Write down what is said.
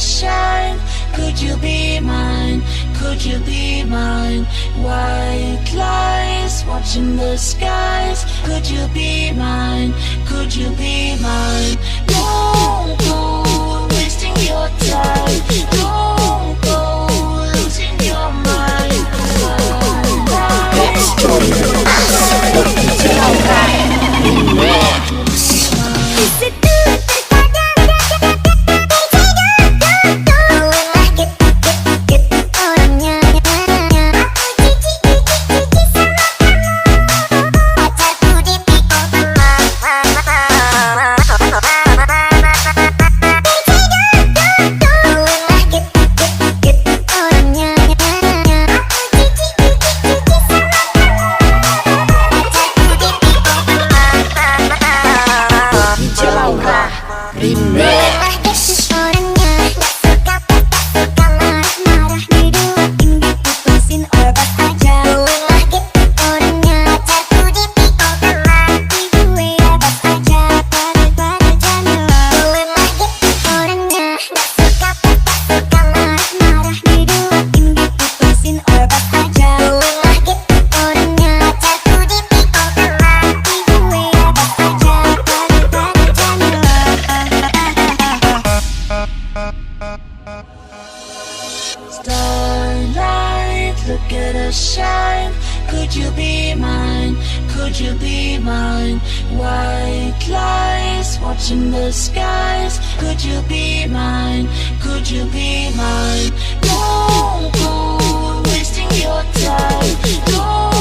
shine? Could you be mine? Could you be mine? White lies watching the skies. Could you be mine? Could you be mine? Don't go wasting your time. Don't go losing your mind. Starlight, look at us shine. Could you be mine? Could you be mine? White lies watching the skies. Could you be mine? Could you be mine? Don't go wasting your time. Don't